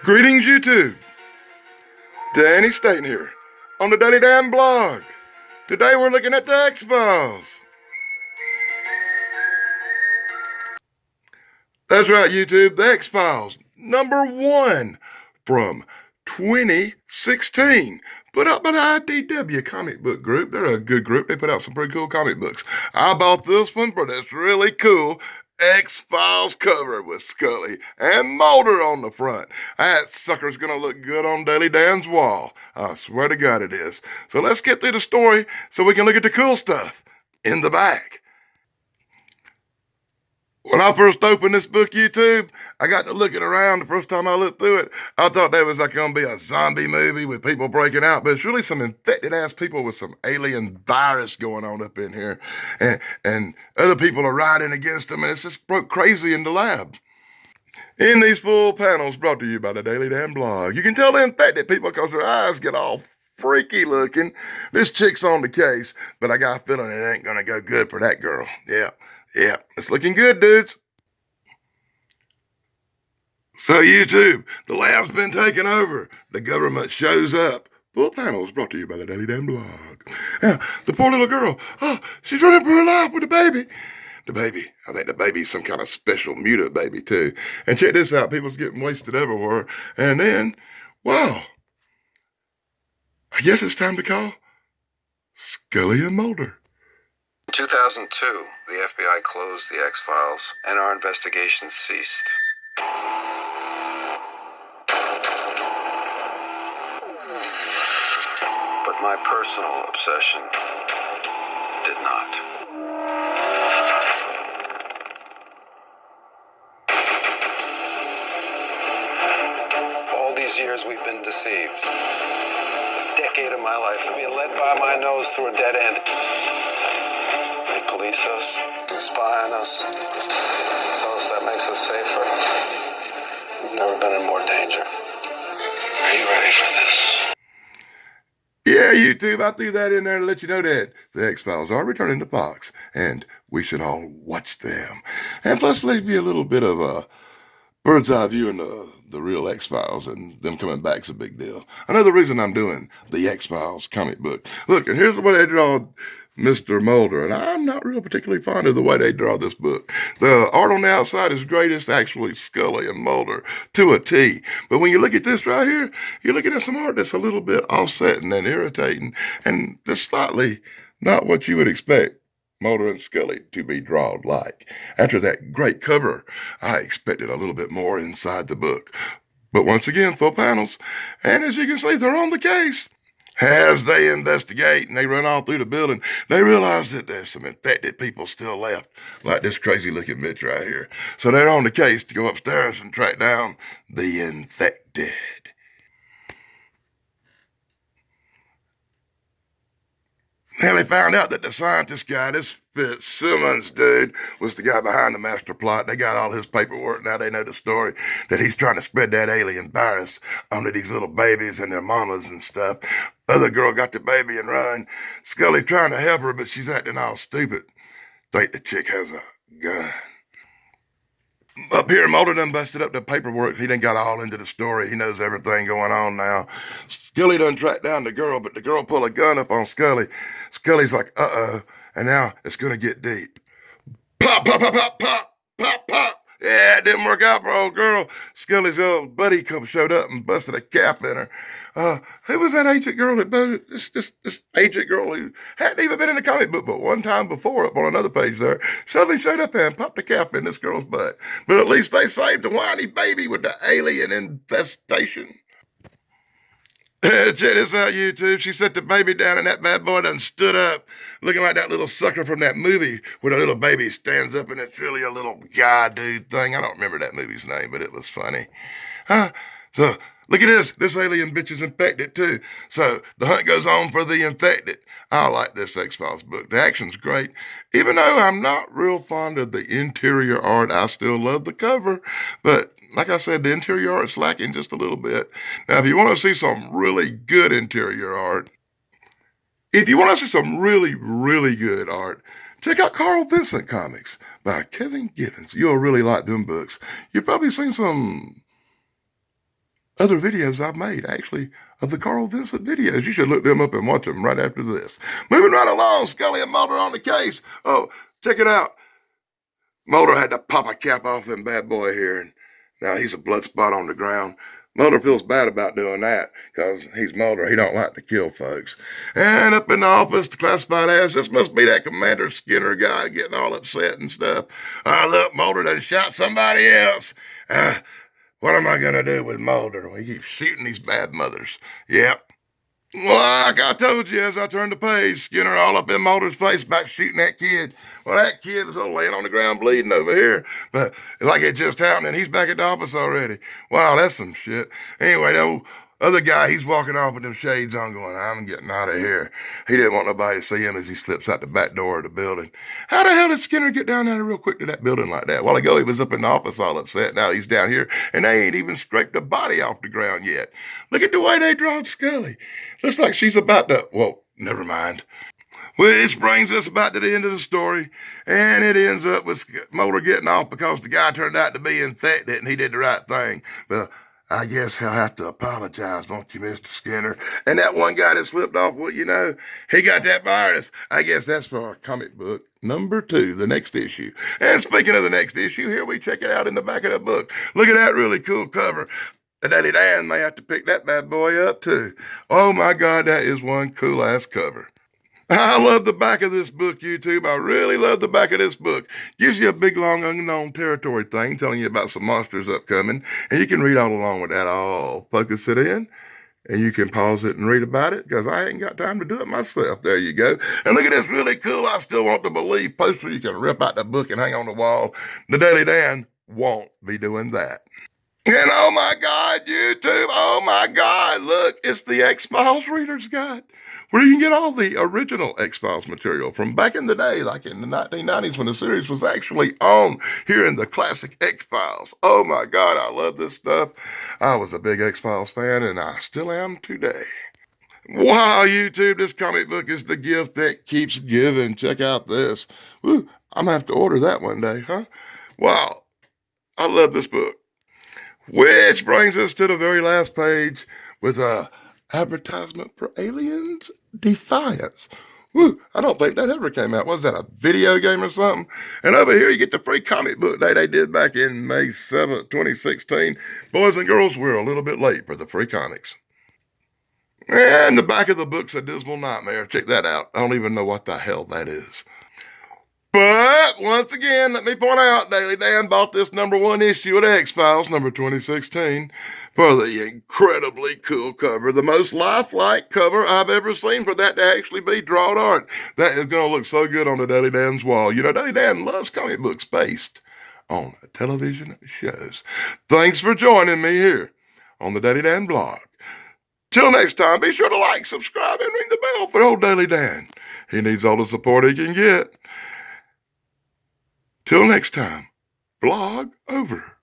Greetings, YouTube. Danny Staten here on the Daily Dan blog. Today we're looking at the X-Files. That's right, YouTube, the X-Files, #1 from 2016. Put out by the IDW comic book group. They're a good group. They put out some pretty cool comic books. I bought this one for this really cool X-Files cover with Scully and Mulder on the front. That sucker's gonna look good on Daily Dan's wall. I swear to God it is. So let's get through the story so we can look at the cool stuff in the back. When I first opened this book, YouTube, I got to looking around. The first time I looked through it, I thought that was like going to be a zombie movie with people breaking out, but it's really some infected ass people with some alien virus going on up in here, and other people are riding against them, and it's just broke crazy in the lab. In these full panels brought to you by the Daily Dan blog, you can tell they're infected people because their eyes get all freaky looking. This chick's on the case, but I got a feeling it ain't gonna go good for that girl. Yeah, it's looking good, dudes. So YouTube, the lab's been taken over. The government shows up. Full panels brought to you by the Daily Dan blog. The poor little girl, she's running for her life with the baby. I think the baby's some kind of special mutant baby too. And check this out, people's getting wasted everywhere. And then, wow, I guess it's time to call Scully and Mulder. In 2002, the FBI closed the X-Files and our investigation ceased. But my personal obsession did not. All these years we've been deceived. A decade of my life of being led by my nose through a dead end. They police us, spy on us, tell us that makes us safer. We've never been in more danger. Are you ready for this? Yeah, YouTube, I threw that in there to let you know that the X-Files are returning to Fox, and we should all watch them. And plus, leave you a little bit of a bird's eye view into the real X-Files, and them coming back's a big deal. Another reason I'm doing the X-Files comic book. Look, and here's the way they draw Mr. Mulder, and I'm not real particularly fond of the way they draw this book. The art on the outside is great. It's actually Scully and Mulder to a T. But when you look at this right here, you're looking at some art that's a little bit offsetting and irritating, and just slightly not what you would expect Mulder and Scully to be drawn like. After that great cover, I expected a little bit more inside the book. But once again, full panels, and as you can see, they're on the case. As they investigate and they run all through the building, they realize that there's some infected people still left, like this crazy looking Mitch right here. So they're on the case to go upstairs and track down the infected. Now they found out that the scientist guy, this Fitzsimmons dude, was the guy behind the master plot. They got all his paperwork. Now they know the story that he's trying to spread that alien virus onto these little babies and their mamas and stuff. Other girl got the baby and run. Scully trying to help her, but she's acting all stupid. Think the chick has a gun. Up here, Mulder done busted up the paperwork. He done got all into the story. He knows everything going on now. Scully done tracked down the girl, but the girl pulled a gun up on Scully. Scully's like, uh-oh, and now it's gonna get deep. Pop, pop, pop, pop, pop, pop, pop. Yeah, it didn't work out for old girl. Scully's old buddy showed up and busted a cap in her. Who was that agent girl that busted this agent girl who hadn't even been in the comic book, but one time before up on another page there, suddenly showed up and popped a cap in this girl's butt. But at least they saved the whiny baby with the alien infestation. Check this out, YouTube. She set the baby down and that bad boy done stood up, looking like that little sucker from that movie where the little baby stands up and it's really a little guy dude thing. I don't remember that movie's name, but it was funny. So, look at this. This alien bitch is infected too. So, the hunt goes on for the infected. I like this X-Files book. The action's great. Even though I'm not real fond of the interior art, I still love the cover. But like I said, the interior art's lacking just a little bit. Now, if you want to see some really good interior art, if you want to see some really, really good art, check out Carl Vincent Comics by Kevin Gibbons. You'll really like them books. You've probably seen some other videos I've made, actually, of the Carl Vincent videos. You should look them up and watch them right after this. Moving right along, Scully and Mulder on the case. Oh, check it out. Mulder had to pop a cap off them bad boy here, and now he's a blood spot on the ground. Mulder feels bad about doing that, because he's Mulder. He don't like to kill folks. And up in the office, the classified ass, this must be that Commander Skinner guy getting all upset and stuff. Look, Mulder done shot somebody else. What am I going to do with Mulder? He keeps shooting these bad mothers. Yep. Like I told you as I turned the page, Skinner all up in Mulder's face back shooting that kid. Well, that kid is laying on the ground bleeding over here. But like it just happened, and he's back at the office already. Wow, that's some shit. Anyway, the other guy, he's walking off with them shades on going, I'm getting out of here. He didn't want nobody to see him as he slips out the back door of the building. How the hell did Skinner get down there real quick to that building like that? A while ago, he was up in the office all upset. Now he's down here, and they ain't even scraped the body off the ground yet. Look at the way they drawed Scully. Looks like she's about to, well, never mind. Which brings us about to the end of the story, and it ends up with Mulder getting off because the guy turned out to be infected and he did the right thing. Well, I guess he'll have to apologize, won't you, Mr. Skinner? And that one guy that slipped off, well, you know, he got that virus. I guess that's for our comic book number 2, the next issue. And speaking of the next issue, here we check it out in the back of the book. Look at that really cool cover. The Daily Dan may have to pick that bad boy up, too. Oh, my God, that is one cool-ass cover. I love the back of this book, YouTube. I really love the back of this book. Gives you a big, long, unknown territory thing telling you about some monsters upcoming, and you can read all along with that. I'll focus it in, and you can pause it and read about it, because I ain't got time to do it myself. There you go. And look at this really cool, I still want to believe poster you can rip out the book and hang on the wall. The Daily Dan won't be doing that. And oh my God, YouTube, oh my God, look, it's the X-Files Reader's Guide, where you can get all the original X-Files material from back in the day, like in the 1990s when the series was actually on here in the classic X-Files. Oh my God, I love this stuff. I was a big X-Files fan, and I still am today. Wow, YouTube, this comic book is the gift that keeps giving. Check out this. Woo, I'm going to have to order that one day, huh? Wow, I love this book. Which brings us to the very last page with a advertisement for Aliens Defiance. Woo, I don't think that ever came out. Was that a video game or something? And over here you get the free comic book day they did back in May 7th, 2016. Boys and girls, we're a little bit late for the free comics. And the back of the book's a dismal nightmare. Check that out. I don't even know what the hell that is. But, once again, let me point out, Daily Dan bought this number 1 issue of X-Files, number 2016, for the incredibly cool cover, the most lifelike cover I've ever seen for that to actually be drawn art. That is going to look so good on the Daily Dan's wall. You know, Daily Dan loves comic books based on television shows. Thanks for joining me here on the Daily Dan blog. Till next time, be sure to like, subscribe, and ring the bell for old Daily Dan. He needs all the support he can get. Till next time, blog over.